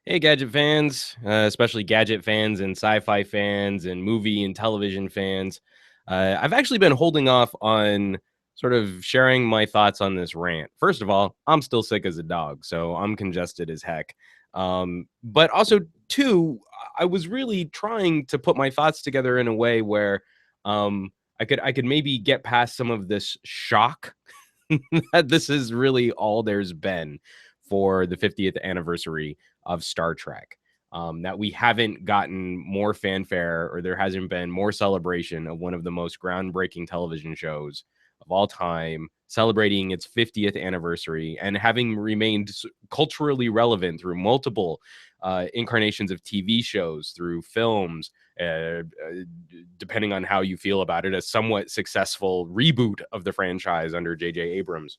Hey, gadget fans, especially gadget fans and sci-fi fans and movie and television fans. I've actually been holding off on sort of sharing my thoughts on this rant. First of all, I'm still sick as a dog, so I'm congested as heck. But also, two, I was really trying to put my thoughts together in a way where I could maybe get past some of this shock that this is really all there's been for the 50th anniversary of Star Trek. That we haven't gotten more fanfare or there hasn't been more celebration of one of the most groundbreaking television shows of all time, celebrating its 50th anniversary and having remained culturally relevant through multiple incarnations of TV shows, through films, depending on how you feel about it, a somewhat successful reboot of the franchise under J.J. Abrams.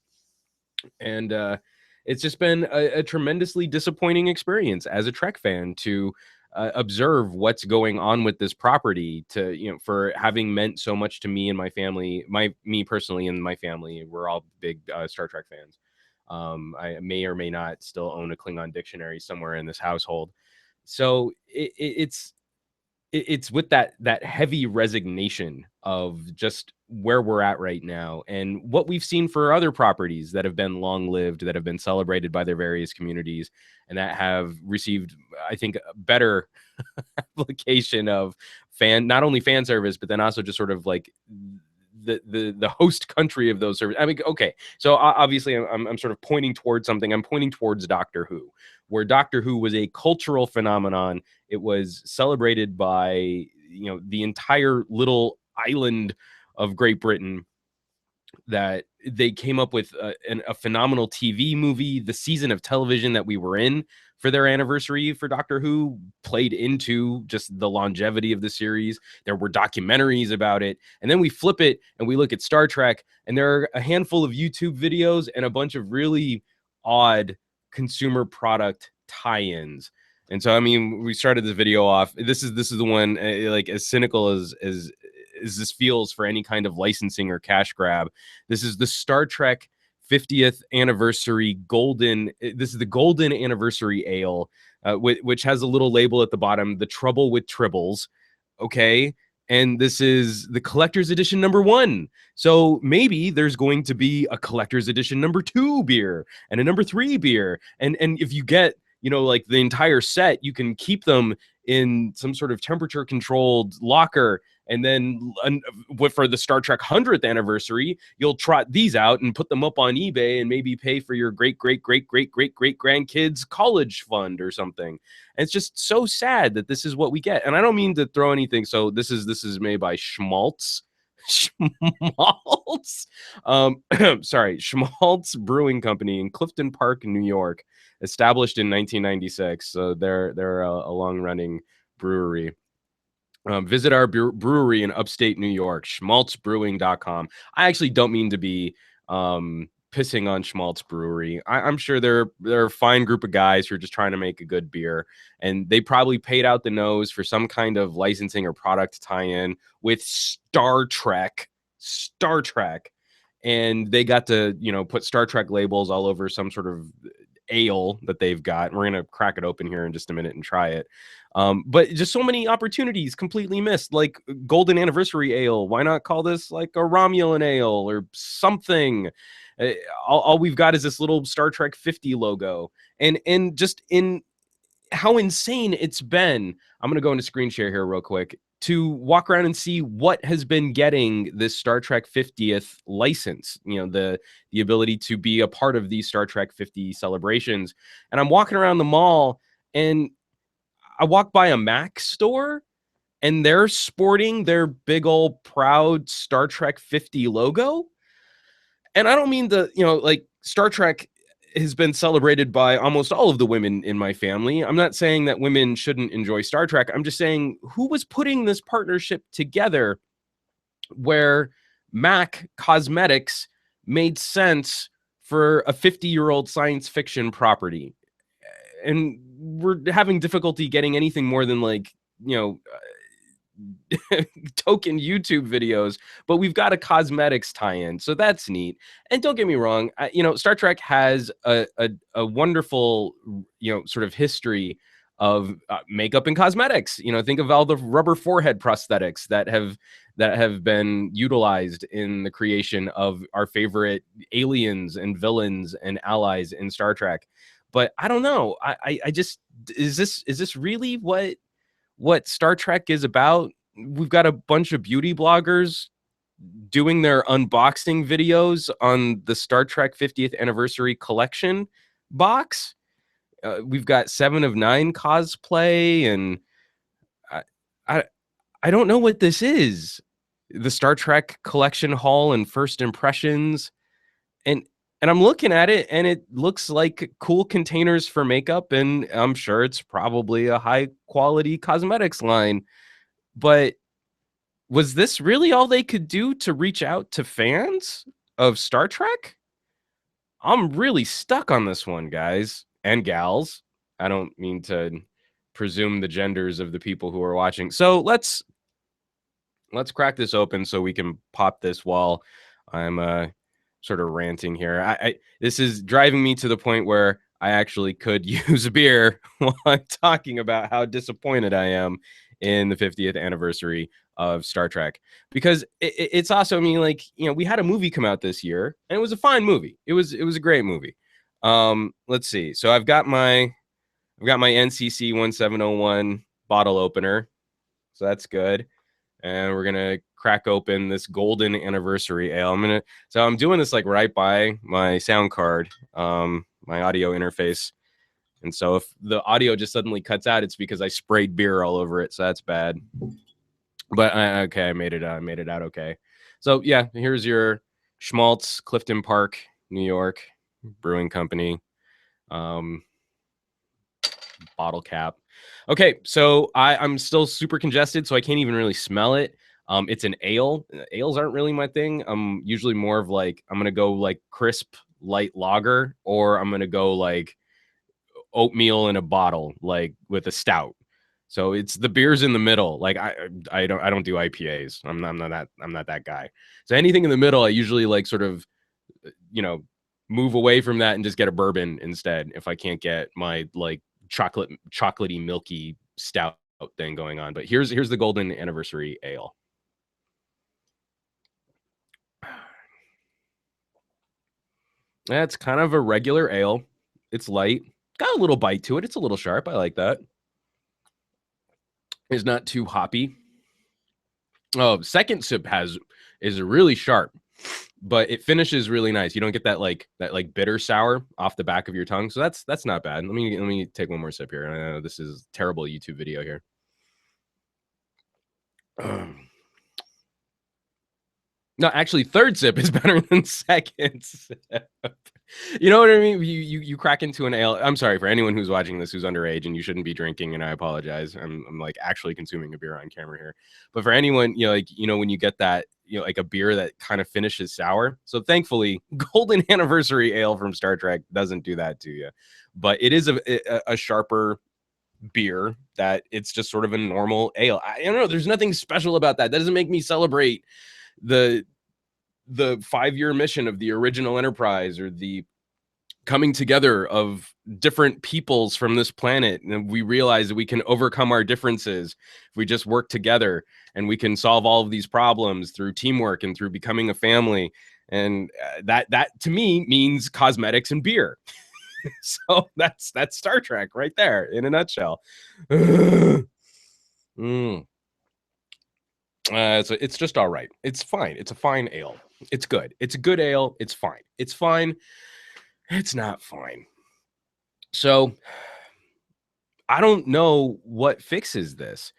And it's just been a tremendously disappointing experience as a Trek fan to observe what's going on with this property, to for having meant so much to me and my family, me personally and my family. We're all big Star Trek fans. I may or may not still own a Klingon dictionary somewhere in this household. So it's with that heavy resignation of just where we're at right now and what we've seen for other properties that have been long lived, that have been celebrated by their various communities, and that have received, I think, a better application of not only fan service, but then also just sort of like the host country of those services. I mean, okay, so obviously I'm sort of pointing towards something. I'm pointing towards Doctor Who, where Doctor Who was a cultural phenomenon. It was celebrated by the entire little island of Great Britain, that they came up with a phenomenal TV movie. The season of television that we were in for their anniversary for Doctor Who played into just the longevity of the series. There were documentaries about it. And then we flip it and we look at Star Trek, and there are a handful of YouTube videos and a bunch of really odd consumer product tie-ins. And so, I mean, we started this video off. This is the one, like, as cynical as this feels for any kind of licensing or cash grab. This is the Star Trek 50th anniversary golden. This is the golden anniversary ale, which has a little label at the bottom, the Trouble with Tribbles. Okay. And this is the collector's edition #1. So maybe there's going to be a collector's edition #2 beer and a #3 beer. And if you get, like the entire set, you can keep them in some sort of temperature controlled locker. And then for the Star Trek 100th anniversary, you'll trot these out and put them up on eBay and maybe pay for your great grandkids' college fund or something. And it's just so sad that this is what we get. And I don't mean to throw anything. So this is made by Schmaltz. Schmaltz. Sorry, Schmaltz Brewing Company in Clifton Park, New York, established in 1996. So they're a long-running brewery. Visit our brewery in upstate New York, schmaltzbrewing.com. I actually don't mean to be pissing on Schmaltz Brewery. I'm sure they're a fine group of guys who are just trying to make a good beer, and they probably paid out the nose for some kind of licensing or product tie-in with Star Trek. And they got to put Star Trek labels all over some sort of ale that they've got. We're gonna crack it open here in just a minute and try it. But just so many opportunities completely missed, like golden anniversary ale. Why not call this like a Romulan ale or something? All we've got is this little Star Trek 50 logo, and just in how insane it's been. I'm gonna go into screen share here real quick to walk around and see what has been getting this Star Trek 50th license, the ability to be a part of these Star Trek 50 celebrations. And I'm walking around the mall, and I walk by a Mac store, and they're sporting their big old proud Star Trek 50 logo. And I don't mean the, like, Star Trek has been celebrated by almost all of the women in my family. I'm not saying that women shouldn't enjoy Star Trek. I'm just saying, who was putting this partnership together where Mac Cosmetics made sense for a 50-year-old science fiction property? And we're having difficulty getting anything more than, like, token YouTube videos, but we've got a cosmetics tie-in, so that's neat. And don't get me wrong, Star Trek has a wonderful, sort of history of makeup and cosmetics. You know, think of all the rubber forehead prosthetics that have been utilized in the creation of our favorite aliens and villains and allies in Star Trek. But I don't know. I just, is this really what Star Trek is about? We've got a bunch of beauty bloggers doing their unboxing videos on the Star Trek 50th anniversary collection box. We've got 7 of 9 cosplay, and I, I I don't know what this is. The Star Trek collection haul and first impressions, and I'm looking at it, and it looks like cool containers for makeup, and I'm sure it's probably a high quality cosmetics line. But was this really all they could do to reach out to fans of Star Trek? I'm really stuck on this one, guys and gals. I don't mean to presume the genders of the people who are watching. So let's crack this open so we can pop this while I'm sort of ranting here. I this is driving me to the point where I actually could use a beer while I'm talking about how disappointed I am in the 50th anniversary of Star Trek, because it's also, I mean, like, you know, we had a movie come out this year and it was a fine movie. It was a great movie. Let's see. So I've got my NCC 1701 bottle opener. So that's good. And we're gonna crack open this golden anniversary ale. I'm doing this like right by my sound card, my audio interface. And so if the audio just suddenly cuts out, it's because I sprayed beer all over it. So that's bad. But okay, I made it out okay. So yeah, here's your Schmaltz, Clifton Park, New York Brewing Company bottle cap. Okay, so I'm still super congested, so I can't even really smell it. It's an ale. Ales aren't really my thing. I'm usually more of like, I'm gonna go like crisp light lager, or I'm gonna go like oatmeal in a bottle, like with a stout. So it's the beers in the middle. Like I don't do IPAs. I'm not that guy. So anything in the middle, I usually like sort of, you know, move away from that and just get a bourbon instead if I can't get my like chocolatey milky stout thing going on. But here's the golden anniversary ale. That's kind of a regular ale. It's light, got a little bite to it. It's a little sharp. I like that. It's not too hoppy. Oh, second sip is really sharp, but it finishes really nice. You don't get that like bitter sour off the back of your tongue. So that's not bad. Let me take one more sip here. I know this is a terrible YouTube video here. No, actually, third sip is better than second sip. You know what I mean? You crack into an ale. I'm sorry for anyone who's watching this who's underage and you shouldn't be drinking, and I apologize. I'm like actually consuming a beer on camera here. But for anyone, you know, like, you know, when you get that, you know, like a beer that kind of finishes sour. So thankfully, golden anniversary ale from Star Trek doesn't do that to you. But it is a sharper beer that it's just sort of a normal ale. I don't know. There's nothing special about that. That doesn't make me celebrate the 5-year mission of the original Enterprise, or the coming together of different peoples from this planet, and we realize that we can overcome our differences if we just work together, and we can solve all of these problems through teamwork and through becoming a family. And that to me means cosmetics and beer. So that's Star Trek right there in a nutshell. So it's just all right. It's fine. It's a fine ale. It's good. It's a good ale. It's fine. It's fine. It's not fine. So I don't know what fixes this.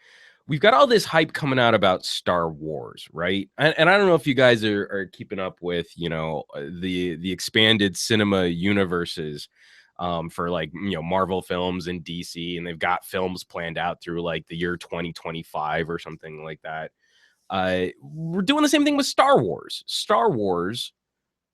We've got all this hype coming out about Star Wars, right? And I don't know if you guys are keeping up with, you know, the expanded cinema universes for like, you know, Marvel films and DC, and they've got films planned out through like the year 2025 or something like that. We're doing the same thing with Star Wars. Star Wars,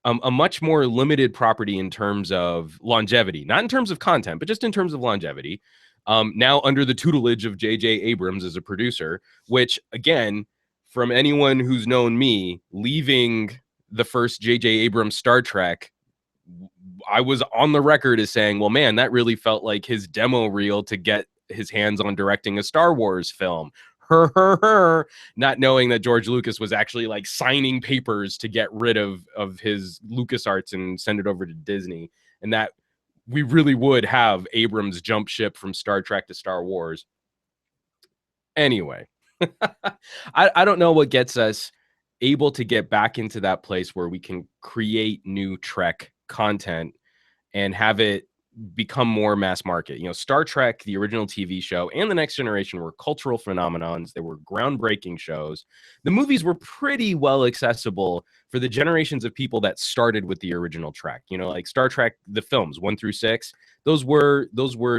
a much more limited property in terms of longevity, not in terms of content, but just in terms of longevity. Now under the tutelage of J.J. Abrams as a producer, which, again, from anyone who's known me, leaving the first J.J. Abrams Star Trek, I was on the record as saying, well, man, that really felt like his demo reel to get his hands on directing a Star Wars film. Her, not knowing that George Lucas was actually like signing papers to get rid of his LucasArts and send it over to Disney, and that we really would have Abrams jump ship from Star Trek to Star Wars. Anyway, I don't know what gets us able to get back into that place where we can create new Trek content and have it become more mass market. You know, Star Trek, the original TV show, and The Next Generation were cultural phenomenons. They were groundbreaking shows. The movies were pretty well accessible for the generations of people that started with the original Trek. You know, like Star Trek, the films 1 through 6, those were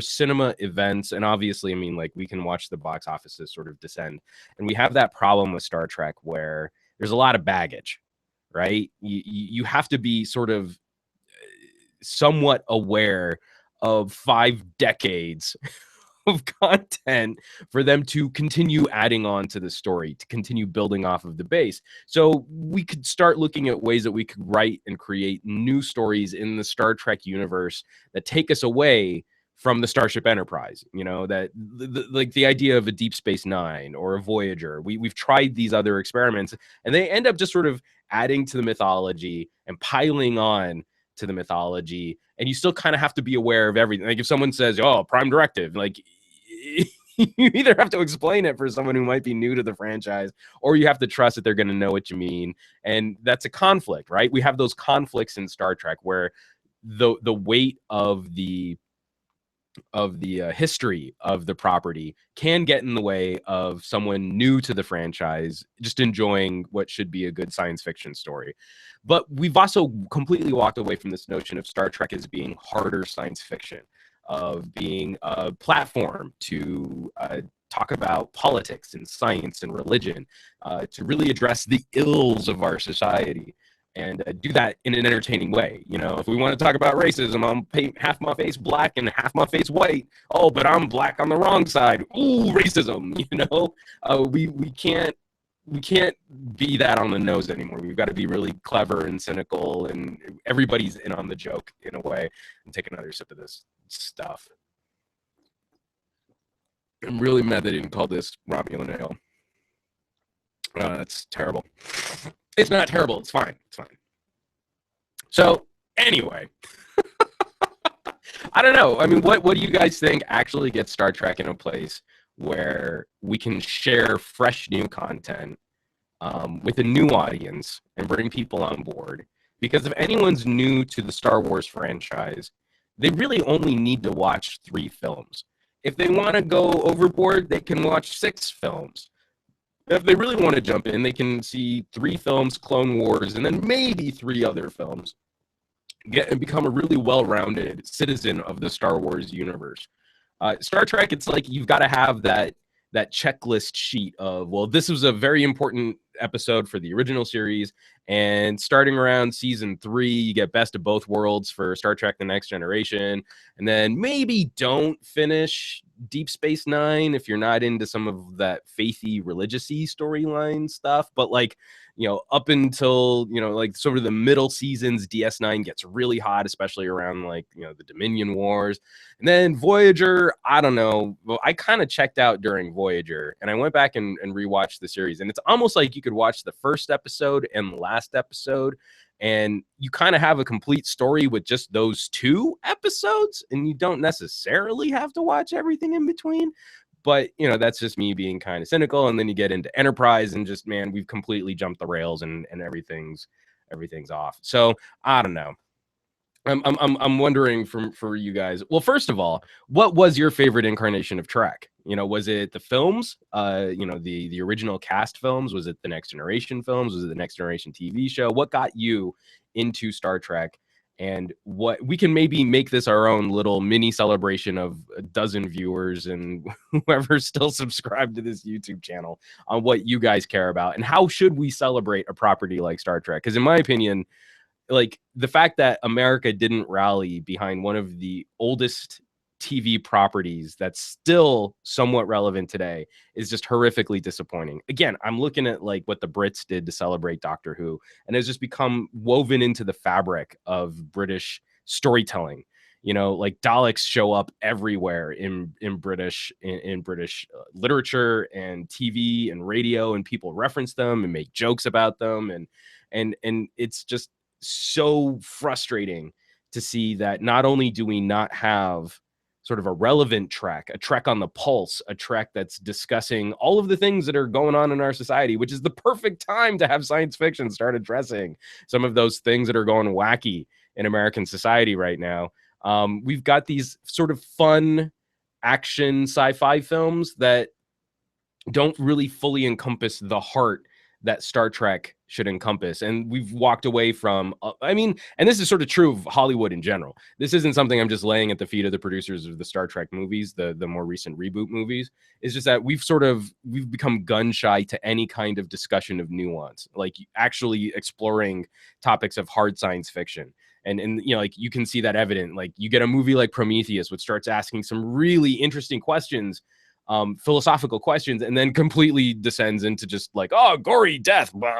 cinema events. And obviously, I mean, like we can watch the box offices sort of descend. And we have that problem with Star Trek where there's a lot of baggage, right? You have to be sort of somewhat aware of 5 decades of content for them to continue adding on to the story, to continue building off of the base. So we could start looking at ways that we could write and create new stories in the Star Trek universe that take us away from the Starship Enterprise. You know, that like the idea of a Deep Space Nine or a Voyager. We've tried these other experiments and they end up just sort of adding to the mythology and piling on to the mythology, and you still kind of have to be aware of everything. Like if someone says, "Oh, Prime Directive," like you either have to explain it for someone who might be new to the franchise, or you have to trust that they're going to know what you mean, and that's a conflict, right? We have those conflicts in Star Trek where the weight of the history of the property can get in the way of someone new to the franchise just enjoying what should be a good science fiction story. But we've also completely walked away from this notion of Star Trek as being harder science fiction, of being a platform to talk about politics and science and religion, to really address the ills of our society and do that in an entertaining way. You know, if we want to talk about racism, I'll paint half my face black and half my face white. Oh, but I'm black on the wrong side. Ooh, racism. You know, we can't be that on the nose anymore. We've got to be really clever and cynical, and everybody's in on the joke in a way. And take another sip of this stuff. I'm really mad they didn't call this Romulan ale. That's terrible. It's not terrible. It's fine. It's fine. So anyway, I don't know. I mean, what do you guys think actually gets Star Trek in a place where we can share fresh new content with a new audience and bring people on board? Because if anyone's new to the Star Wars franchise, they really only need to watch 3 films. If they want to go overboard, they can watch 6 films. If they really want to jump in, they can see 3 films, Clone Wars, and then maybe 3 other films. Get and become a really well-rounded citizen of the Star Wars universe. Star Trek, it's like you've got to have that checklist sheet of, well, this was a very important episode for the original series, and starting around season 3, you get best of both worlds for Star Trek The Next Generation, and then maybe don't finish Deep Space Nine if you're not into some of that faithy, religious-y storyline stuff. But like, you know, up until, you know, like sort of the middle seasons, DS9 gets really hot, especially around like, you know, the Dominion Wars. And then Voyager, I don't know. Well, I kind of checked out during Voyager, and I went back and rewatched the series. And it's almost like you could watch the first episode and the last episode, and you kind of have a complete story with just those 2 episodes, and you don't necessarily have to watch everything in between. But, you know, that's just me being kind of cynical. And then you get into Enterprise and just, man, we've completely jumped the rails, and everything's off. So I don't know. I'm wondering for you guys. Well, first of all, what was your favorite incarnation of Trek? You know, was it the films? You know, the original cast films? Was it the Next Generation films? Was it the Next Generation TV show? What got you into Star Trek? And what we can maybe make this our own little mini celebration of a dozen viewers and whoever's still subscribed to this YouTube channel on what you guys care about, and how should we celebrate a property like Star Trek? Because in my opinion, like the fact that America didn't rally behind one of the oldest TV properties that's still somewhat relevant today is just horrifically disappointing. Again, I'm looking at like what the Brits did to celebrate Doctor Who, and it's just become woven into the fabric of British storytelling. You know, like Daleks show up everywhere in British literature and TV and radio, and people reference them and make jokes about them, and it's just so frustrating to see that not only do we not have sort of a relevant trek, a trek on the pulse, a trek that's discussing all of the things that are going on in our society, which is the perfect time to have science fiction start addressing some of those things that are going wacky in American society right now. We've got these sort of fun action sci-fi films that don't really fully encompass the heart that Star Trek should encompass. And we've walked away from, I mean, and this is sort of true of Hollywood in general. This isn't something I'm just laying at the feet of the producers of the Star Trek movies, the more recent reboot movies. It's just that we've become gun shy to any kind of discussion of nuance, like actually exploring topics of hard science fiction. And you know, like you can see that evident. Like you get a movie like Prometheus, which starts asking some really interesting questions, philosophical questions, and then completely descends into just like, oh, gory death, blah,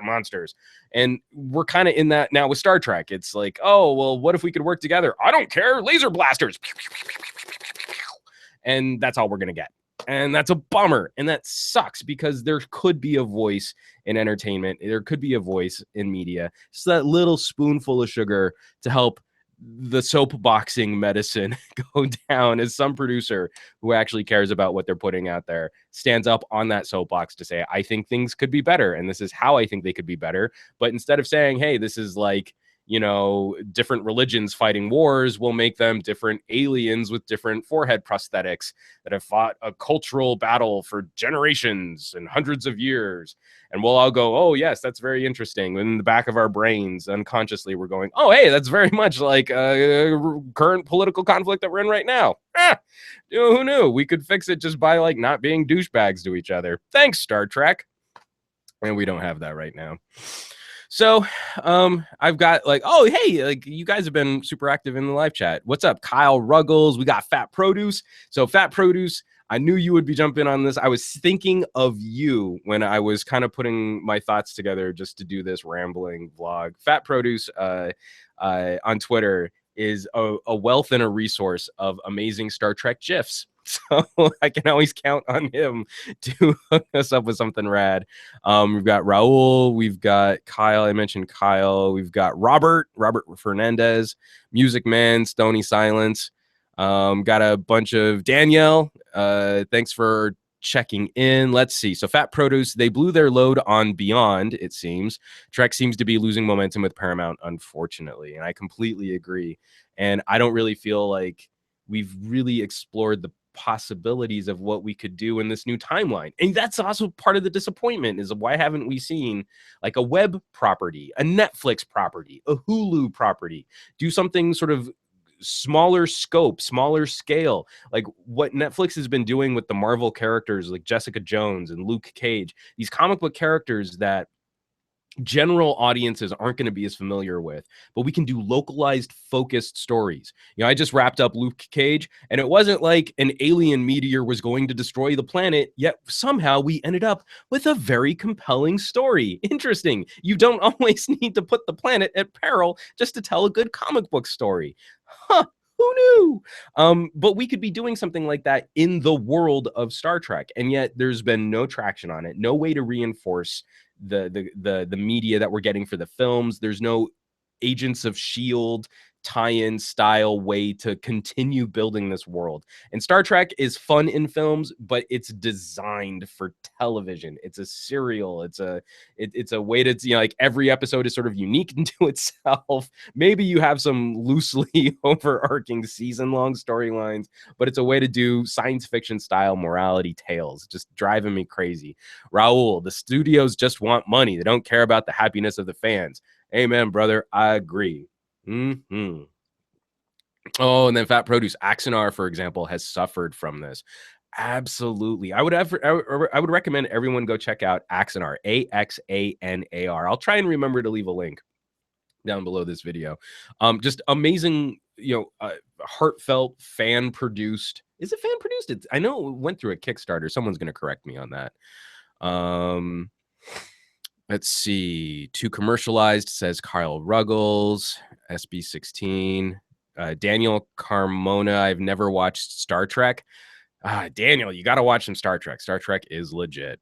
monsters. And we're kind of in that now with Star Trek. It's like, oh, well, what if we could work together? I don't care, laser blasters. And that's all we're going to get. And that's a bummer. And that sucks because there could be a voice in entertainment. There could be a voice in media. Just that little spoonful of sugar to help the soapboxing medicine go down, as some producer who actually cares about what they're putting out there stands up on that soapbox to say, I think things could be better, and this is how I think they could be better. But instead of saying, hey, this is like, you know, different religions fighting wars, we'll make them different aliens with different forehead prosthetics that have fought a cultural battle for generations and hundreds of years. And we'll all go, oh, yes, that's very interesting. In the back of our brains, unconsciously, we're going, oh, hey, that's very much like a current political conflict that we're in right now. Who knew? We could fix it just by like not being douchebags to each other. Thanks, Star Trek. And we don't have that right now. So I've got like, oh, hey, like you guys have been super active in the live chat. What's up, Kyle Ruggles? We got Fat Produce. So Fat Produce, I knew you would be jumping on this. I was thinking of you when I was kind of putting my thoughts together just to do this rambling vlog. Fat Produce on Twitter is a wealth and a resource of amazing Star Trek GIFs. So I can always count on him to hook us up with something rad. We've got Raul, we've got Kyle. I mentioned Kyle. We've got Robert Fernandez, Music Man, Stony Silence. Got a bunch of Danielle. Thanks for checking in. Let's see. So Fat Produce, they blew their load on Beyond, it seems. Trek seems to be losing momentum with Paramount, unfortunately. And I completely agree. And I don't really feel like we've really explored the possibilities of what we could do in this new timeline. And that's also part of the disappointment, is why haven't we seen like a web property, a Netflix property, a Hulu property, do something sort of smaller scope, smaller scale, like what Netflix has been doing with the Marvel characters like Jessica Jones and Luke Cage, these comic book characters that general audiences aren't going to be as familiar with, but we can do localized, focused stories. You know, I just wrapped up Luke Cage, and it wasn't like an alien meteor was going to destroy the planet, yet somehow we ended up with a very compelling story. Interesting. You don't always need to put the planet at peril just to tell a good comic book story. Huh. Who knew? But we could be doing something like that in the world of Star Trek, and yet there's been no traction on it, no way to reinforce the media that we're getting for the films. There's no Agents of Shield tie-in style way to continue building this world. And Star Trek is fun in films, but it's designed for television. It's a serial. It's a way to, you know, like every episode is sort of unique into itself. Maybe you have some loosely overarching season-long storylines, but it's a way to do science fiction style morality tales. Just driving me crazy. Raul, the studios just want money. They don't care about the happiness of the fans. Amen, brother. I agree. Mm-hmm. Oh, and then Fat Produce, Axanar, for example, has suffered from this. Absolutely. I would recommend everyone go check out Axanar, Axanar. I'll try and remember to leave a link down below this video. Just amazing, you know, heartfelt, fan produced. Is it fan produced? I know it went through a Kickstarter. Someone's going to correct me on that. Let's see. Too commercialized, says Kyle Ruggles, SB16. Daniel Carmona. I've never watched Star Trek. Daniel, you got to watch some Star Trek. Star Trek is legit.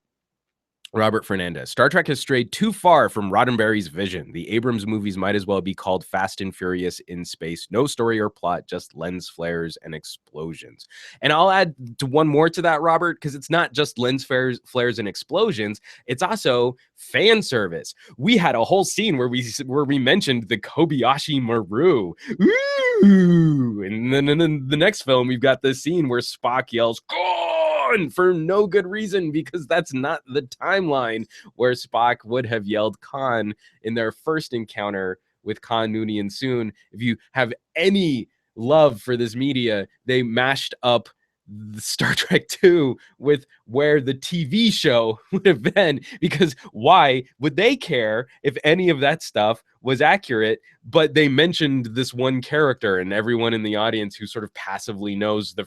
Robert Fernandez. Star Trek has strayed too far from Roddenberry's vision. The Abrams movies might as well be called Fast and Furious in space. No story or plot, just lens flares and explosions. And I'll add one more to that, Robert, because it's not just lens flares and explosions. It's also fan service. We had a whole scene where we mentioned the Kobayashi Maru. Ooh! And then in the next film, we've got this scene where Spock yells, "Gone!" for no good reason, because that's not the timeline where Spock would have yelled Khan in their first encounter with Khan, Noonien, and Soon. If you have any love for this media, they mashed up the Star Trek 2 with where the TV show would have been, because why would they care if any of that stuff was accurate? But they mentioned this one character, and everyone in the audience who sort of passively knows the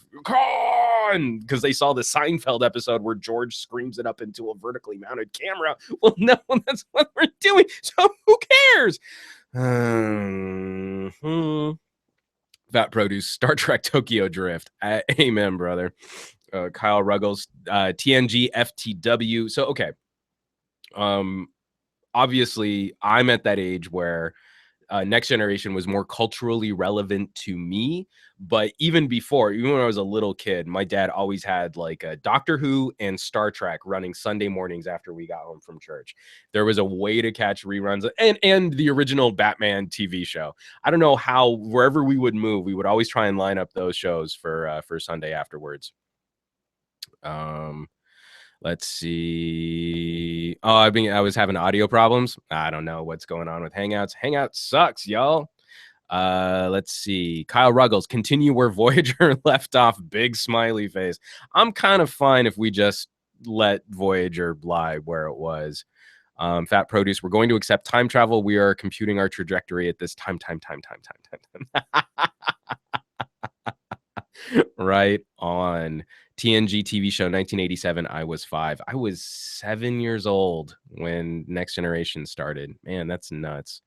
because they saw the Seinfeld episode where George screams it up into a vertically mounted camera. Well, no, that's what we're doing. So who cares? Fat Produce, Star Trek Tokyo Drift. Amen, brother. Kyle Ruggles, TNG FTW. So, okay. Obviously, I'm at that age where Next Generation was more culturally relevant to me. But even before, even when I was a little kid, my dad always had like a Doctor Who and Star Trek running Sunday mornings after we got home from church. There was a way to catch reruns and the original Batman TV show. I don't know how, wherever we would move, we would always try and line up those shows for Sunday afterwards. Let's see. Oh, I was having audio problems. I don't know what's going on with Hangouts. Hangout sucks, y'all. Let's see. Kyle Ruggles, continue where Voyager left off. Big smiley face. I'm kind of fine if we just let Voyager lie where it was. Fat Produce, we're going to accept time travel. We are computing our trajectory at this time. Right on. TNG TV show 1987. I was 5. I was 7 years old when Next Generation started. Man, that's nuts.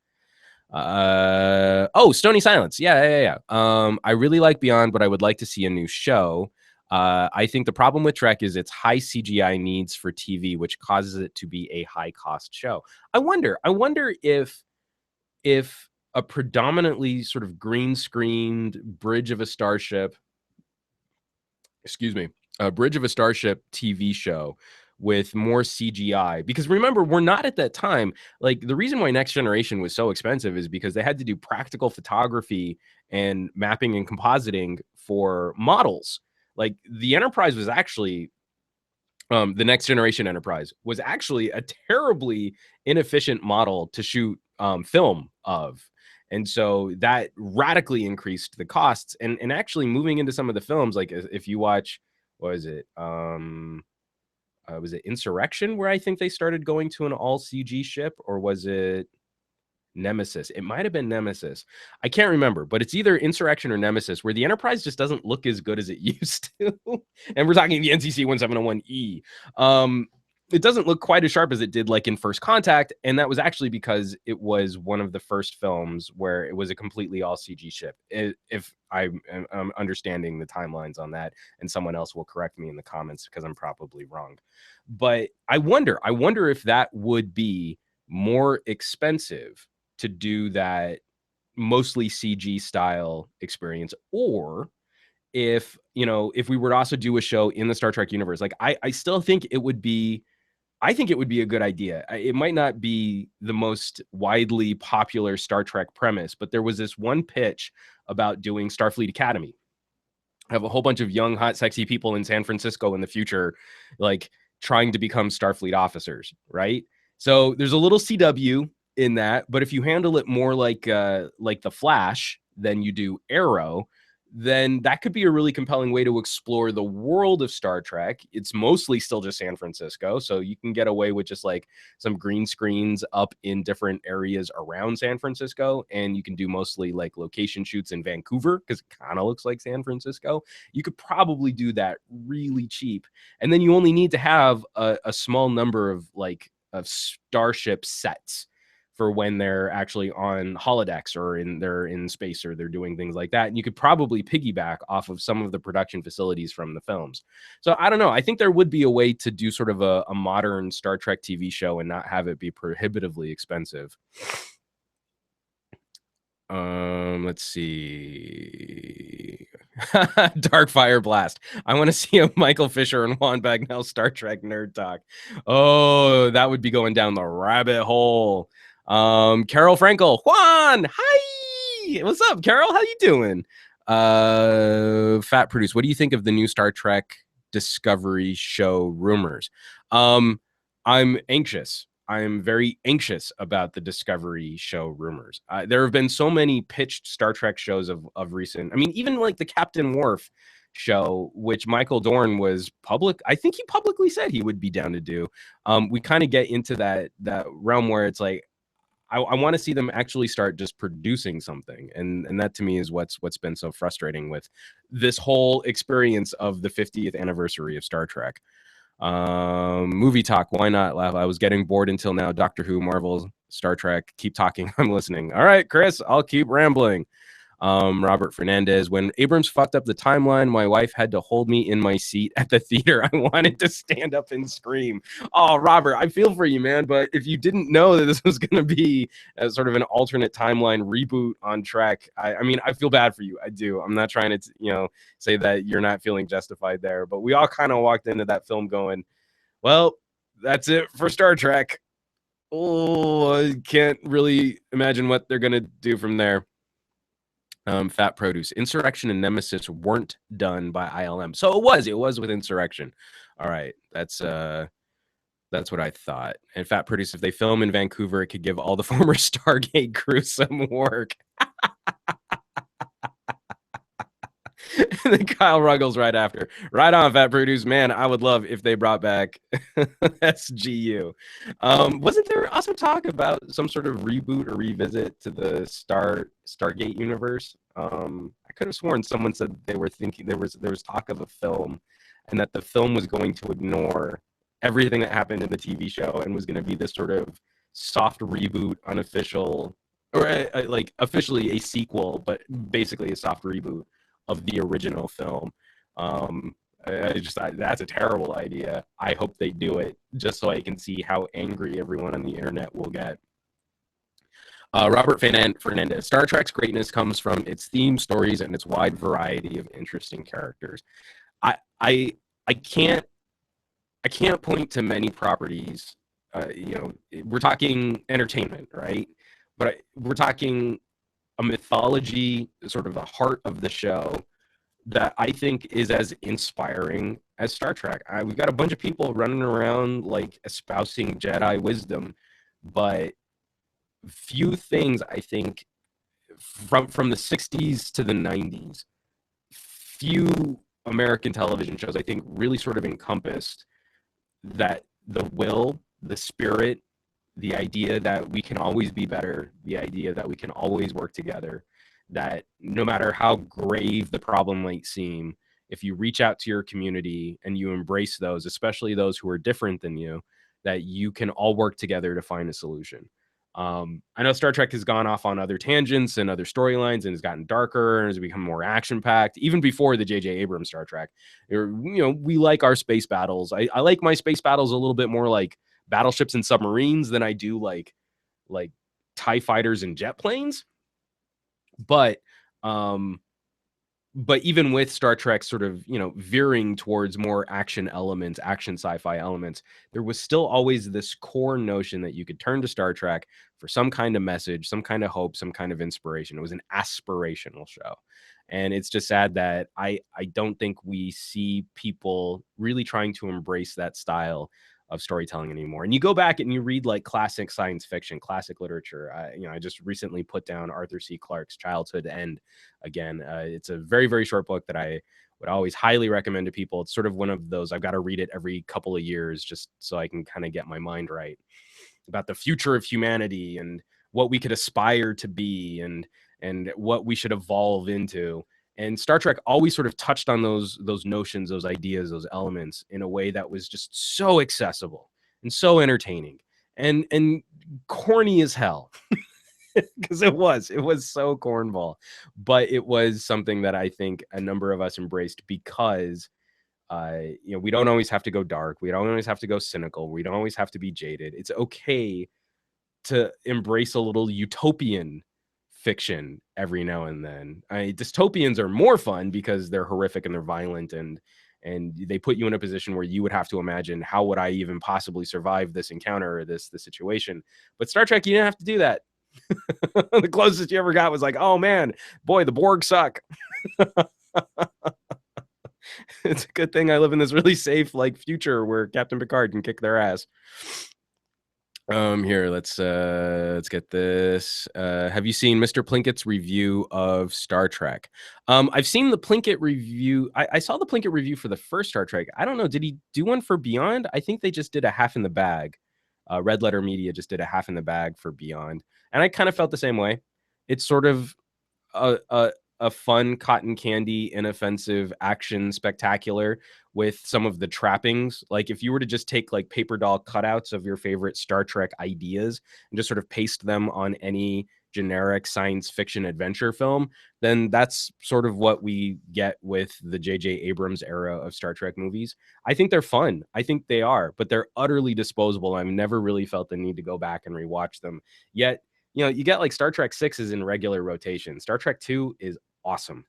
Stony Silence. Yeah. I really like Beyond, but I would like to see a new show. I think the problem with Trek is its high CGI needs for TV, which causes it to be a high cost show. I wonder if a predominantly sort of green screened bridge of a starship TV show with more CGI, because remember, we're not at that time. Like, the reason why Next Generation was so expensive is because they had to do practical photography and mapping and compositing for models. Like, the Enterprise was actually the Next Generation Enterprise was actually a terribly inefficient model to shoot film of. And so that radically increased the costs. And actually moving into some of the films, like if you watch, what is it? Was it Insurrection, where I think they started going to an all CG ship, or was it Nemesis? It might have been Nemesis. I can't remember, but it's either Insurrection or Nemesis, where the Enterprise just doesn't look as good as it used to. And we're talking the NCC 1701E. It doesn't look quite as sharp as it did like in First Contact, and that was actually because it was one of the first films where it was a completely all CG ship. If I'm understanding the timelines on that, and someone else will correct me in the comments because I'm probably wrong. But I wonder if that would be more expensive to do that mostly CG style experience, or if we were to also do a show in the Star Trek universe. Like, I still think it would be a good idea. It might not be the most widely popular Star Trek premise, but there was this one pitch about doing Starfleet Academy. Have a whole bunch of young, hot, sexy people in San Francisco in the future, like, trying to become Starfleet officers, right? So there's a little CW in that, but if you handle it more like The Flash than you do Arrow, then that could be a really compelling way to explore the world of Star Trek. It's mostly still just San Francisco, so you can get away with just like some green screens up in different areas around San Francisco, and you can do mostly like location shoots in Vancouver because it kind of looks like San Francisco. You could probably do that really cheap, and then you only need to have a small number of starship sets for when they're actually on holodecks or they're in space or they're doing things like that. And you could probably piggyback off of some of the production facilities from the films. So I don't know. I think there would be a way to do sort of a modern Star Trek TV show and not have it be prohibitively expensive. Let's see. Dark Fire Blast. I want to see a Michael Fisher and Juan Bagnell Star Trek nerd talk. Oh, that would be going down the rabbit hole. Carol Frankel. Juan, hi. What's up, Carol? How you doing? Fat Produce. What do you think of the new Star Trek Discovery show rumors? I'm anxious. I'm very anxious about the Discovery show rumors. There have been so many pitched Star Trek shows of recent. I mean, even like the Captain Worf show, which Michael Dorn was public. I think he publicly said he would be down to do. We kind of get into that realm where it's like, I want to see them actually start just producing something, and that to me is what's been so frustrating with this whole experience of the 50th anniversary of Star Trek. Movie talk, why not laugh? I was getting bored until now. Doctor Who, Marvel, Star Trek, keep talking. I'm listening. All right, Chris, I'll keep rambling. Robert Fernandez, when Abrams fucked up the timeline, my wife had to hold me in my seat at the theater. I wanted to stand up and scream. Oh, Robert, I feel for you, man. But if you didn't know that this was going to be a sort of an alternate timeline reboot on Trek, I mean, I feel bad for you. I do. I'm not trying to, say that you're not feeling justified there. But we all kind of walked into that film going, well, that's it for Star Trek. Oh, I can't really imagine what they're going to do from there. Fat Produce. Insurrection and Nemesis weren't done by ILM. So it was with Insurrection. All right. That's what I thought. And Fat Produce, if they film in Vancouver, it could give all the former Stargate crew some work. And then Kyle Ruggles right after. Right on, Fat Produce. Man, I would love if they brought back SGU. Wasn't there also talk about some sort of reboot or revisit to the Stargate universe? I could have sworn someone said they were thinking there was talk of a film, and that the film was going to ignore everything that happened in the TV show and was going to be this sort of soft reboot, unofficial, or like officially a sequel, but basically a soft reboot of the original film. That's a terrible idea. I hope they do it just so I can see how angry everyone on the internet will get. Robert Fernandez. Star Trek's greatness comes from its theme, stories, and its wide variety of interesting characters. I can't point to many properties. We're talking entertainment, right? But we're talking a mythology, sort of the heart of the show, that I think is as inspiring as Star Trek. We've got a bunch of people running around like espousing Jedi wisdom, but few things, I think, from the 60s to the 90s, few American television shows, I think, really sort of encompassed that the will, the spirit, the idea that we can always be better, the idea that we can always work together, that no matter how grave the problem might seem, if you reach out to your community and you embrace those, especially those who are different than you, that you can all work together to find a solution. I know Star Trek has gone off on other tangents and other storylines and has gotten darker and has become more action-packed, even before the J.J. Abrams Star Trek. We like our space battles. I like my space battles a little bit more like battleships and submarines than I do like TIE fighters and jet planes. But even with Star Trek sort of, veering towards more action elements, action sci-fi elements, there was still always this core notion that you could turn to Star Trek for some kind of message, some kind of hope, some kind of inspiration. It was an aspirational show. And it's just sad that I don't think we see people really trying to embrace that style of storytelling anymore. And you go back and you read like classic science fiction, classic literature. I just recently put down Arthur C. Clarke's Childhood End again. It's a very, very short book that I would always highly recommend to people. It's sort of one of those, I've got to read it every couple of years just so I can kind of get my mind right about the future of humanity and what we could aspire to be and what we should evolve into. And Star Trek always sort of touched on those notions, those ideas, those elements in a way that was just so accessible and so entertaining and corny as hell. Because it was so cornball, but it was something that I think a number of us embraced because we don't always have to go dark, we don't always have to go cynical, we don't always have to be jaded. It's okay to embrace a little utopian fiction every now and then. Dystopians are more fun because they're horrific and they're violent, and they put you in a position where you would have to imagine, how would I even possibly survive this encounter or this situation? But Star Trek, you didn't have to do that. The closest you ever got was like, oh man, boy, the Borg suck. It's a good thing I live in this really safe like future where Captain Picard can kick their ass. Here, let's get this. Have you seen Mr. Plinkett's review of Star Trek? I've seen the Plinkett review. I saw the Plinkett review for the first Star Trek. I don't know, did he do one for Beyond? I think they just did a half in the bag. Red Letter Media just did a half in the bag for Beyond, and I kind of felt the same way. It's sort of a fun cotton candy, inoffensive action spectacular with some of the trappings. Like if you were to just take like paper doll cutouts of your favorite Star Trek ideas and just sort of paste them on any generic science fiction adventure film, then that's sort of what we get with the J.J. Abrams era of Star Trek movies. I think they're fun. I think they are, but they're utterly disposable. I've never really felt the need to go back and rewatch them. Yet, you get like Star Trek 6 is in regular rotation. Star Trek 2 is awesome.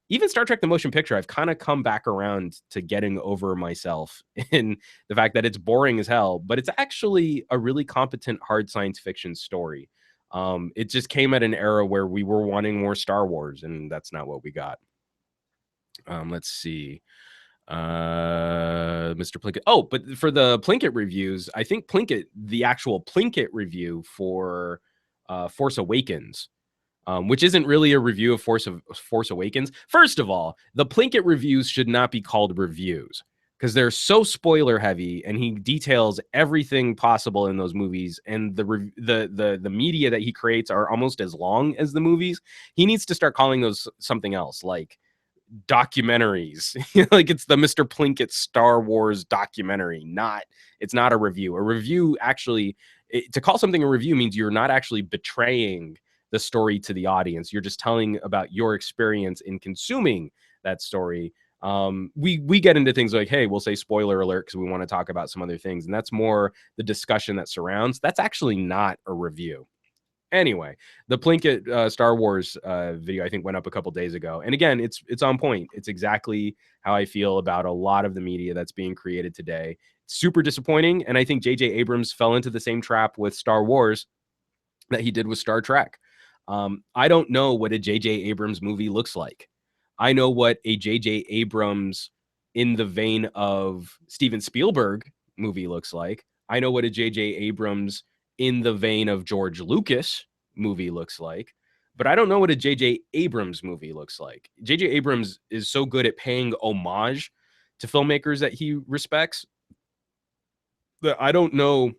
Even Star Trek the Motion Picture, I've kind of come back around to getting over myself in the fact that it's boring as hell, but it's actually a really competent hard science fiction story. It just came at an era where we were wanting more Star Wars, and that's not what we got. Let's see. Mr. Plinkett. Oh, but for the Plinkett reviews, I think the actual Plinkett review for Force Awakens, which isn't really a review of Force Awakens. First of all, the Plinkett reviews should not be called reviews because they're so spoiler heavy, and he details everything possible in those movies, and the media that he creates are almost as long as the movies. He needs to start calling those something else, like documentaries. Like it's the Mr. Plinkett Star Wars documentary. It's not a review. A review actually, to call something a review means you're not actually betraying the story to the audience. You're just telling about your experience in consuming that story. We get into things like, hey, we'll say spoiler alert because we want to talk about some other things, and that's more the discussion that surrounds. That's actually not a review. Anyway, the Plinkett Star Wars video I think went up a couple days ago, and again, it's on point. It's exactly how I feel about a lot of the media that's being created today. It's super disappointing, and I think J.J. Abrams fell into the same trap with Star Wars that he did with Star Trek. I don't know what a J.J. Abrams movie looks like. I know what a J.J. Abrams in the vein of Steven Spielberg movie looks like. I know what a J.J. Abrams in the vein of George Lucas movie looks like, but I don't know what a J.J. Abrams movie looks like. J.J. Abrams is so good at paying homage to filmmakers that he respects that I don't know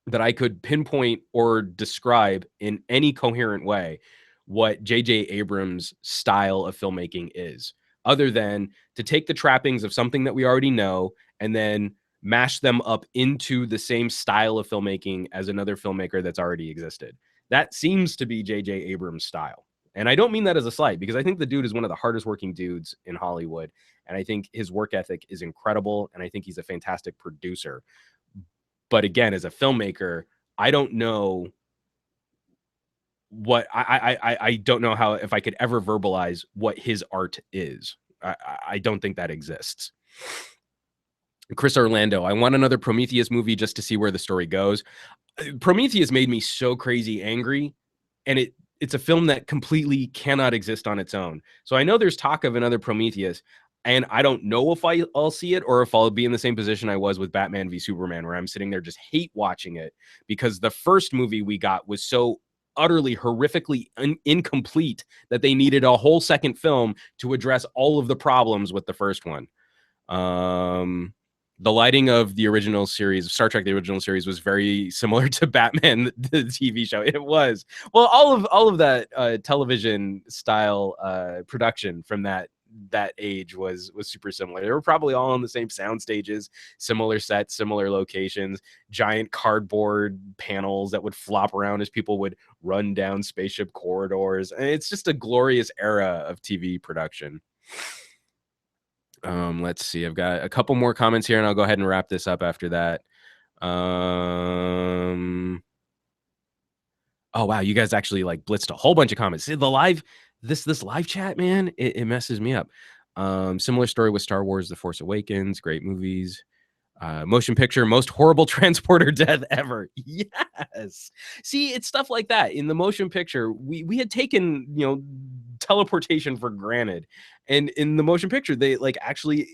that I could pinpoint or describe in any coherent way what J.J. Abrams' style of filmmaking is, other than to take the trappings of something that we already know and then mash them up into the same style of filmmaking as another filmmaker that's already existed. That seems to be J.J. Abrams' style. And I don't mean that as a slight, because I think the dude is one of the hardest working dudes in Hollywood. And I think his work ethic is incredible. And I think he's a fantastic producer. But again, as a filmmaker, I don't know what I don't know how, if I could ever verbalize what his art is. I don't think that exists. Chris Orlando, I want another Prometheus movie just to see where the story goes. Prometheus made me so crazy angry, and it's a film that completely cannot exist on its own. So I know there's talk of another Prometheus, and I don't know if I'll see it or if I'll be in the same position I was with Batman v Superman, where I'm sitting there just hate watching it because the first movie we got was so utterly horrifically incomplete that they needed a whole second film to address all of the problems with the first one. The lighting of the original series, Star Trek, the original series, was very similar to Batman, the TV show. It was. Well, all of that television style production from that that age was super similar. They were probably all on the same sound stages, similar sets, similar locations, giant cardboard panels that would flop around as people would run down spaceship corridors. And it's just a glorious era of TV production. Let's see. I've got a couple more comments here, and I'll go ahead and wrap this up after that. Oh wow, you guys actually like blitzed a whole bunch of comments. See, the live this live chat, man, it messes me up. Similar story with Star Wars: The Force Awakens, great movies. Motion picture, most horrible transporter death ever. Yes. See, it's stuff like that. In the motion picture, we had taken, teleportation for granted. And in the motion picture, they like actually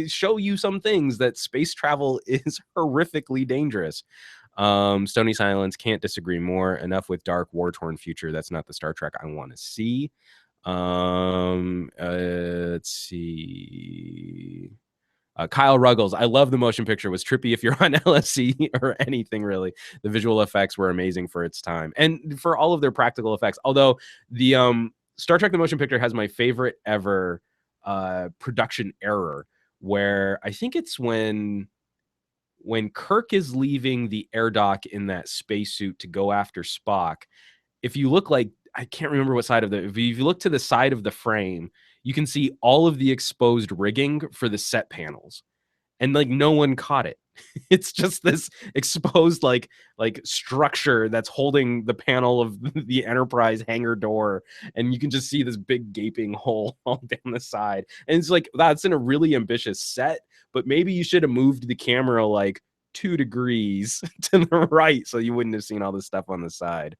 show you some things that space travel is horrifically dangerous. Stony Silence, can't disagree more. Enough with dark, war-torn future. That's not the Star Trek I want to see. Let's see. Kyle Ruggles, I love the motion picture. Was trippy if you're on LSC or anything really. The visual effects were amazing for its time and for all of their practical effects. Although the Star Trek the motion picture has my favorite ever production error, where I think it's when Kirk is leaving the air dock in that spacesuit to go after Spock. If you look like, I can't remember what side of if you look to the side of the frame, you can see all of the exposed rigging for the set panels, and like no one caught it. It's just this exposed like structure that's holding the panel of the Enterprise hangar door, and you can just see this big gaping hole all down the side. And it's like, that's in a really ambitious set, but maybe you should have moved the camera like 2 degrees to the right so you wouldn't have seen all this stuff on the side.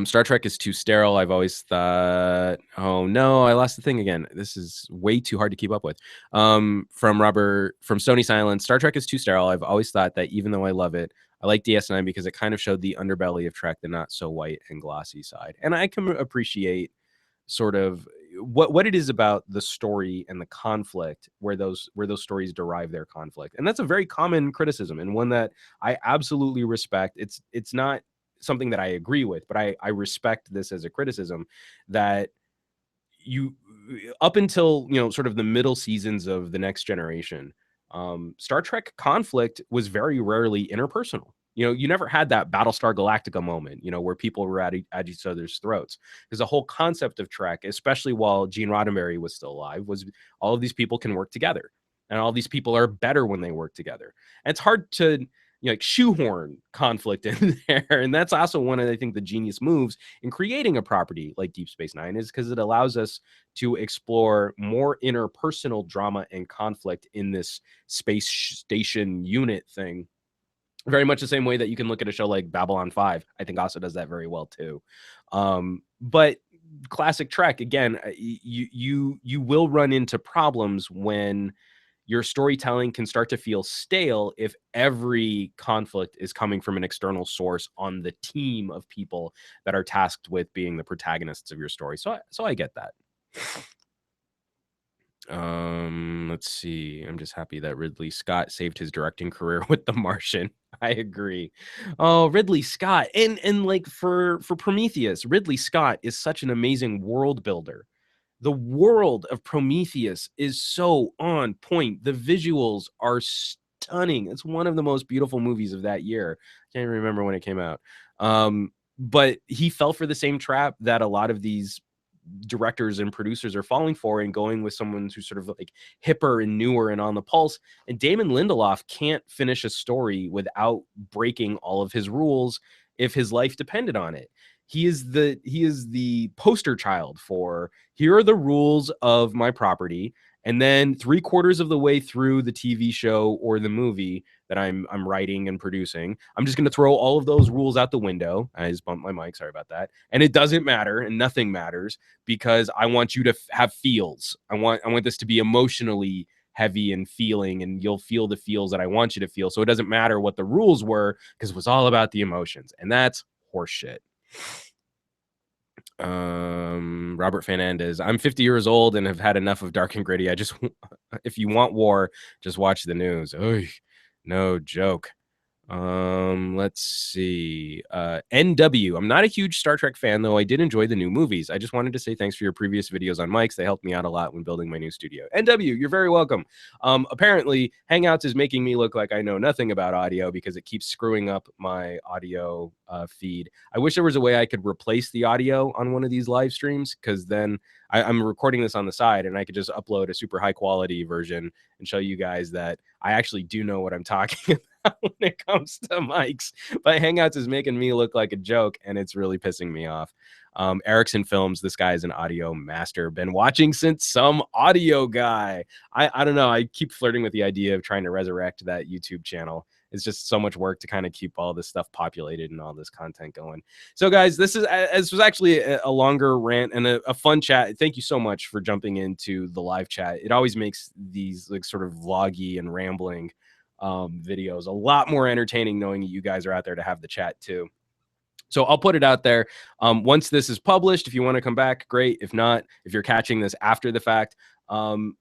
Star Trek is too sterile. I've always thought, oh no, I lost the thing again. This is way too hard to keep up with. From Stony Silence, Star Trek is too sterile. I've always thought that even though I love it, I like DS9 because it kind of showed the underbelly of Trek, the not so white and glossy side. And I can appreciate sort of what it is about the story and the conflict where those stories derive their conflict. And that's a very common criticism, and one that I absolutely respect. It's not something that I agree with, but I respect this as a criticism that you, up until, sort of the middle seasons of The Next Generation, Star Trek conflict was very rarely interpersonal. You never had that Battlestar Galactica moment, where people were at each other's throats. Because the whole concept of Trek, especially while Gene Roddenberry was still alive, was all of these people can work together. And all these people are better when they work together. And it's hard to like shoehorn conflict in there. And that's also one of, I think, the genius moves in creating a property like Deep Space Nine, is because it allows us to explore more interpersonal drama and conflict in this space station unit thing. Very much the same way that you can look at a show like Babylon 5, I think also does that very well too. But classic Trek, again, you will run into problems when your storytelling can start to feel stale if every conflict is coming from an external source on the team of people that are tasked with being the protagonists of your story. So I get that. Let's see. I'm just happy that Ridley Scott saved his directing career with The Martian. I agree. Oh, Ridley Scott. And like for Prometheus, Ridley Scott is such an amazing world builder. The world of Prometheus is so on point. The visuals are stunning. It's one of the most beautiful movies of that year. I can't remember when it came out. But he fell for the same trap that a lot of these directors and producers are falling for, and going with someone who's sort of like hipper and newer and on the pulse. And Damon Lindelof can't finish a story without breaking all of his rules if his life depended on it. He is the poster child for, here are the rules of my property, and then 3/4 of the way through the TV show or the movie that I'm writing and producing, I'm just going to throw all of those rules out the window. I just bumped my mic, sorry about that. And it doesn't matter, and nothing matters, because I want you to have feels. I want this to be emotionally heavy and feeling, and you'll feel the feels that I want you to feel. So it doesn't matter what the rules were, because it was all about the emotions, and that's horseshit. Robert Fernandez, I'm 50 years old and have had enough of dark and gritty. If you want war, just watch the news. Oy, no joke. Let's see. NW. I'm not a huge Star Trek fan, though I did enjoy the new movies. I just wanted to say thanks for your previous videos on mics. They helped me out a lot when building my new studio. NW, you're very welcome. Apparently, Hangouts is making me look like I know nothing about audio because it keeps screwing up my audio feed. I wish there was a way I could replace the audio on one of these live streams, because then I'm recording this on the side and I could just upload a super high quality version and show you guys that I actually do know what I'm talking about when it comes to mics. But Hangouts is making me look like a joke, and it's really pissing me off. Ericsson Films, this guy is an audio master. Been watching since some audio guy. I don't know. I keep flirting with the idea of trying to resurrect that YouTube channel. It's just so much work to kind of keep all this stuff populated and all this content going. So, guys, this was actually a longer rant and a fun chat. Thank you so much for jumping into the live chat. It always makes these like sort of vloggy and rambling videos a lot more entertaining, knowing you guys are out there to have the chat too. So I'll put it out there. Once this is published, if you want to come back, great. If not, if you're catching this after the fact, I'm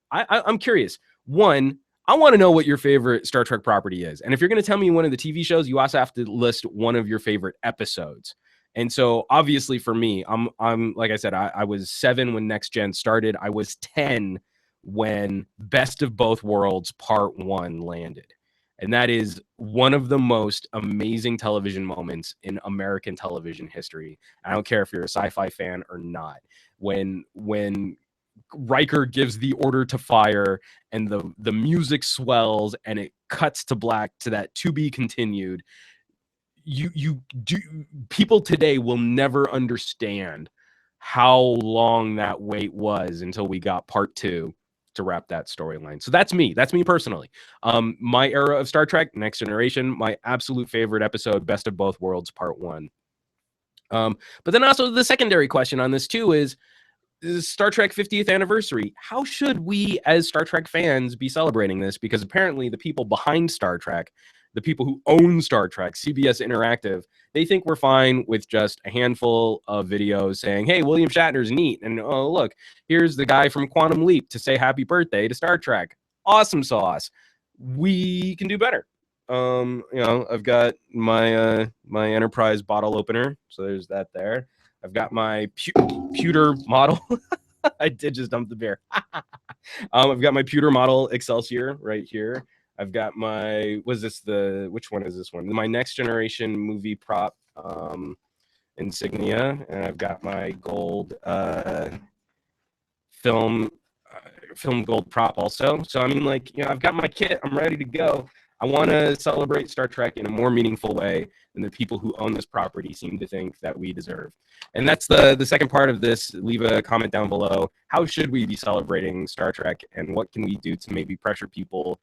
curious. One, I want to know what your favorite Star Trek property is. And if you're going to tell me one of the TV shows, you also have to list one of your favorite episodes. And so obviously for me, I'm like I said, I was 7 when Next Gen started. I was 10 when Best of Both Worlds Part 1 landed. And that is one of the most amazing television moments in American television history. I don't care if you're a sci-fi fan or not. When Riker gives the order to fire and the music swells and it cuts to black to that to be continued, you do people today will never understand how long that wait was until we got part 2 to wrap that storyline. So that's me personally. My era of Star Trek, Next Generation, my absolute favorite episode, Best of Both Worlds Part 1. But then also the secondary question on this too is Star Trek 50th anniversary. How should we as Star Trek fans be celebrating this? Because apparently the people behind Star Trek, the people who own Star Trek, CBS Interactive, they think we're fine with just a handful of videos saying, hey, William Shatner's neat. And oh, look, here's the guy from Quantum Leap to say happy birthday to Star Trek. Awesome sauce. We can do better. I've got my my Enterprise bottle opener. So there's that there. I've got my pewter model. I did just dump the beer. I've got my pewter model Excelsior right here. I've got my, which one is this one? My Next Generation movie prop insignia. And I've got my gold film gold prop also. So, I mean, like, I've got my kit. I'm ready to go. I want to celebrate Star Trek in a more meaningful way than the people who own this property seem to think that we deserve. And that's the second part of this. Leave a comment down below. How should we be celebrating Star Trek, and what can we do to maybe pressure people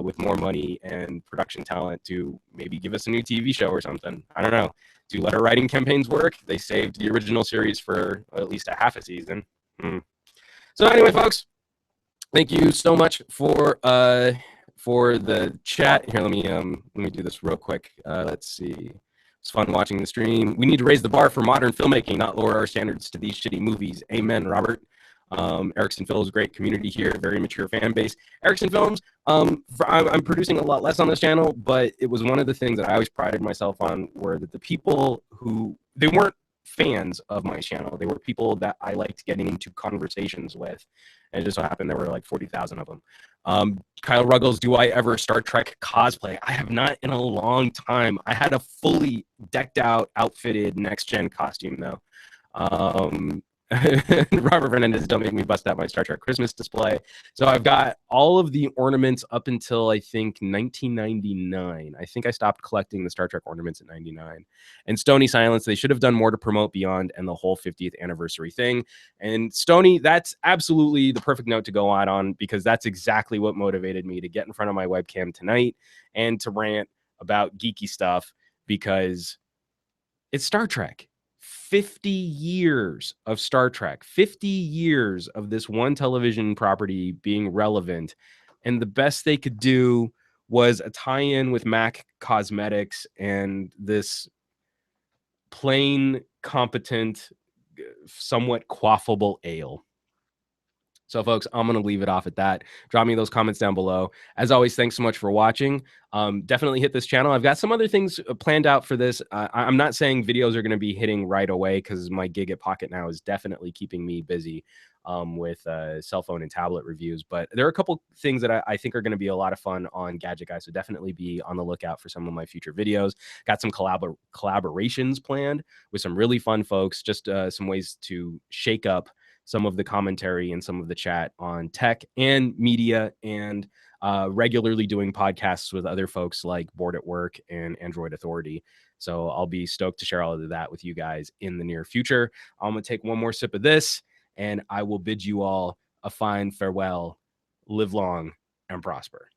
with more money and production talent to maybe give us a new TV show or something? I don't know. Do letter writing campaigns work? They saved the original series for at least a half a season. So anyway, folks, thank you so much for the chat. Here, let me do this real quick. Let's see. It's fun watching the stream. We need to raise the bar for modern filmmaking, not lower our standards to these shitty movies. Amen, Robert. Ericsson Films, great community here, very mature fan base. Ericsson Films, I'm producing a lot less on this channel, but it was one of the things that I always prided myself on, were that the people who, they weren't fans of my channel. They were people that I liked getting into conversations with. And it just so happened there were like 40,000 of them. Kyle Ruggles, do I ever Star Trek cosplay? I have not in a long time. I had a fully decked out, outfitted Next Gen costume though. Robert Fernandez, don't make me bust out my Star Trek Christmas display. So I've got all of the ornaments up until I think 1999. I think I stopped collecting the Star Trek ornaments at 99. And Stony Silence, they should have done more to promote Beyond and the whole 50th anniversary thing. And Stony, that's absolutely the perfect note to go out on, because that's exactly what motivated me to get in front of my webcam tonight and to rant about geeky stuff, because it's Star Trek. 50 years of Star Trek, 50 years of this one television property being relevant. And the best they could do was a tie-in with MAC Cosmetics and this plain, competent, somewhat quaffable ale. So, folks, I'm going to leave it off at that. Drop me those comments down below. As always, thanks so much for watching. Definitely hit this channel. I've got some other things planned out for this. I'm not saying videos are going to be hitting right away because my gig at Pocket Now is definitely keeping me busy with cell phone and tablet reviews. But there are a couple things that I think are going to be a lot of fun on Gadget Guy. So definitely be on the lookout for some of my future videos. Got some collaborations planned with some really fun folks, just some ways to shake up some of the commentary and some of the chat on tech and media, and regularly doing podcasts with other folks like Board at Work and Android Authority. So I'll be stoked to share all of that with you guys in the near future. I'm going to take one more sip of this, and I will bid you all a fine farewell. Live long and prosper.